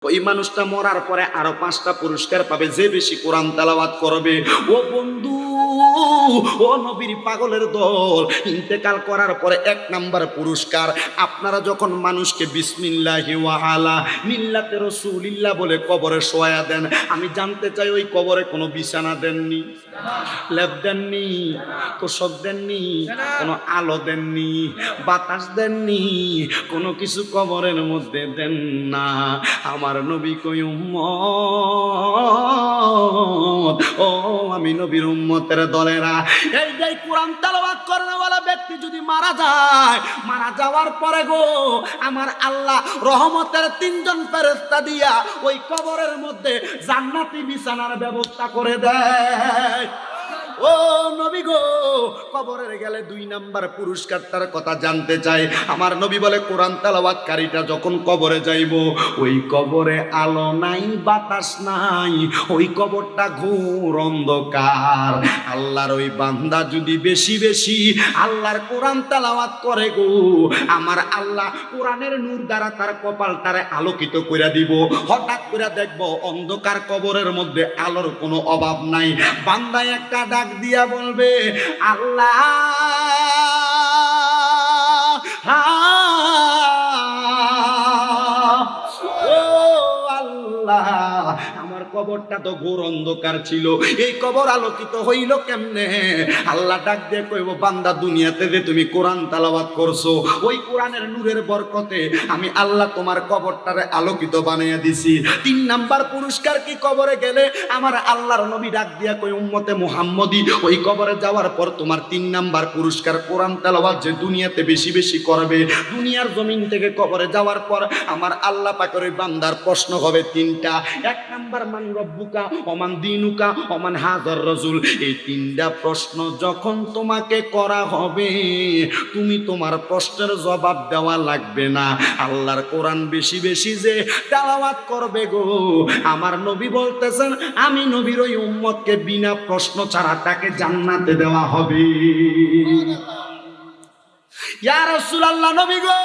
ওই মানুষটা মরার পরে আরো 5টা পুরস্কার পাবে, যে বেশি কোরআন তেলাওয়াত করবে। ও বন্ধু, ও নবীর পাগলের দল, ইন্তেকাল করার পরে 1 নাম্বার পুরস্কার, আপনারা যখন মানুষকে বিসমিল্লাহি ওয়া আলা মিল্লাতে রাসূলিল্লাহ বলে কবরে শোয়া দেন, আমি জানতে চাই ওই কবরে কোনো বিছানা দেননি, লেপ দেননি, তোষক দেননি, কোনো আলো দেননি, বাতাস দেননি, কোনো কিছু কবরের মধ্যে দেন না। আমার নবী কই উম্মত, ও আমি নবীর উম্মতের দলেরা, এই যে কোরআন তেলাওয়াত করেওয়ালা ব্যক্তি যদি মারা যায়, মারা যাওয়ার পরে গো আমার আল্লাহ রহমতের 3জন ফেরেশতা দিয়া ওই কবরের মধ্যে জান্নাতি বিছানার ব্যবস্থা করে দেয়। ও নবী গো, কবরে গেলে 2 নাম্বার পুরস্কারটার কথা জানতে চাই। আমার নবী বলে কোরআন তেলাওয়াতকারীটা যখন কবরে যাইব, ওই কবরে আলো নাই, বাতাস নাই, ওই কবরটা ঘোর অন্ধকার। আল্লাহর ওই বান্দা যদি বেশি বেশি আল্লাহর কোরআন তেলাওয়াত করে গো, আমার আল্লাহ কোরআনের নূর দ্বারা তার কপালটারে আলোকিত করে দিব। হঠাৎ করে দেখব অন্ধকার কবরের মধ্যে আলোর কোনো অভাব নাই। বান্দা একটা ডাক দিয়া বলবে, আল্লাহ ও আল্লাহ, আমার কবরটা তো ঘোর অন্ধকার ছিল, এই কবর আলোকিত হইল কেমনে? আল্লাহ ডাক দিয়ে কইব, বান্দা দুনিয়াতে যে তুমি কোরআন তেলাওয়াত করছো, ওই কোরআনের নূরের বরকতে আমি আল্লাহ তোমার কবরটারে আলোকিত বানাইয়া দিছি। 3 নাম্বার পুরস্কার কি? কবরে গেলে আমার আল্লাহর নবী ডাক দিয়া কই, উম্মতে মুহাম্মদী, ওই কবরে যাওয়ার পর তোমার 3 নাম্বার পুরস্কার কোরআন তেলাওয়াত যে দুনিয়াতে বেশি বেশি করবে। দুনিয়ার জমিন থেকে কবরে যাওয়ার পর আমার আল্লাহ পাকের ওই বান্দার প্রশ্ন হবে 3টা। 1 নাম্বার মান রব্বুকা, ওমান দিনুকা, ওমান হাজার রাসূল। এই 3টা প্রশ্ন যখন তোমাকে করা হবে, তুমি তোমার প্রশ্নের জবাব দেওয়া লাগবে না। আল্লাহর কোরআন বেশি বেশি যে তেলাওয়াত করবে গো, আমার নবী বলতেছেন, আমি নবীর ওই উম্মতকে বিনা প্রশ্ন ছাড়া তাকে জান্নাতে দেওয়া হবে। ইয়া রাসূলুল্লাহ, নবী গো,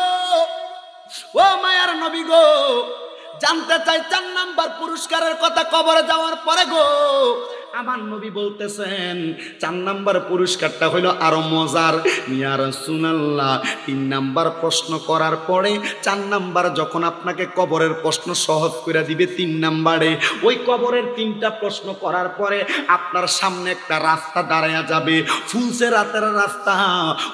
ও মায়ার নবী গো, জানতে চাই 4 নাম্বার পুরস্কারের কথা কবরে যাওয়ার পরে গো। আমার নবী বলতেছেন 4 নাম্বার পুরস্কারটা হইল আরো মজার। ইয়া রাসূলুল্লাহ, 3 নাম্বার প্রশ্ন করার পরে 4 নাম্বার যখন আপনাকে কবরের প্রশ্ন সহজ করে দিবে, 3 নাম্বারে ওই কবরের 3টা প্রশ্ন করার পরে আপনার সামনে একটা রাস্তা দাঁড়ায়া যাবে, ফুলসে রাতের রাস্তা।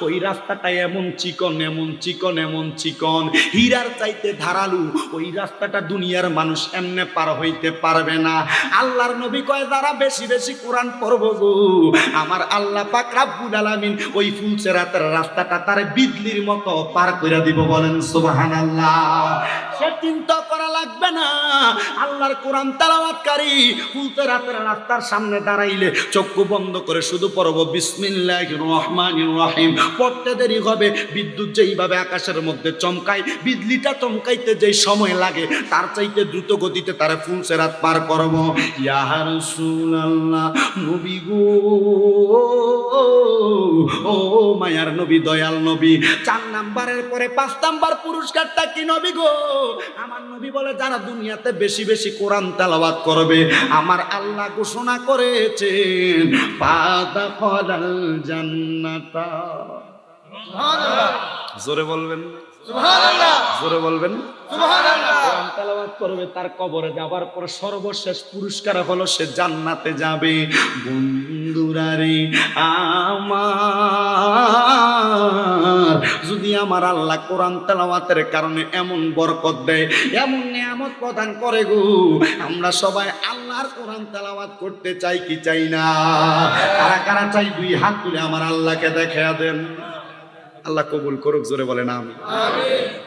ওই রাস্তাটা এমন চিকন, এমন চিকন, এমন চিকন, হীরার চাইতে ধারালু। ওই রাস্তাটা দুনিয়ার মানুষ এমনে পার হইতে পারবে না। আল্লাহর নবী কয়, যারা বেশি বেশি কোরআন পড়ব গো, আমার আল্লাহ পাক রব্বুল আলামিন ওই ফুলসে রাতের রাস্তাটা তারে বিজলির মতো পার করে দিব। বলেন সুবহানাল্লাহ। সে চিন্তা করা লাগবে না, আল্লাহর কোরআন তেলাওয়াতকারী ফুলসে রাতের রাস্তার সামনে দাঁড়াইলে চক্ষু বন্ধ করে শুধু পড়ব বিসমিল্লাহির রহমানির রহিম। পড়তে দেরি হবে, বিদ্যুৎ যেইভাবে আকাশের মধ্যে চমকায়, বিজলিটা চমকাইতে যেই সময় লাগে, তার চাইতে দ্রুত গতিতে তারা ফুলসে রাত পার করব। ইয়া রাসূলুল্লাহ, নবী গো, ও মায়ার নবী, দয়াল নবী, 4 নাম্বারের পরে 5 নাম্বার পুরস্কারটা কি নবী গো? আমার নবী বলে, যারা দুনিয়াতে বেশি বেশি কোরআন তেলাওয়াত করবে, আমার আল্লাহ ঘোষণা করেছেন, ফাদাখালাল জান্নাতা। সুবহানাল্লাহ, জোরে বলবেন সুবহানাল্লাহ, জোরে বলবেন সুবহানাল্লাহ। কোরআন তেলাওয়াত করবে, তার কবরে যাবার পর সর্বশেষ পুরস্কার হলো সে জান্নাতে যাবে। বন্ধুরা রে আমার, যদি আমার আল্লাহ কোরআন তেলাওয়াতের কারণে এমন বরকত দেয়, এমন নিয়ামত প্রদান করে গো, আমরা সবাই আল্লাহর কোরআন তেলাওয়াত করতে চাই কি চাই না? কারা কারা চাই? 2 হাত তুলে আমার আল্লাহকে দেখায়া দেন। আল্লাহ কবুল করুক, জোরে বলেন আমিন।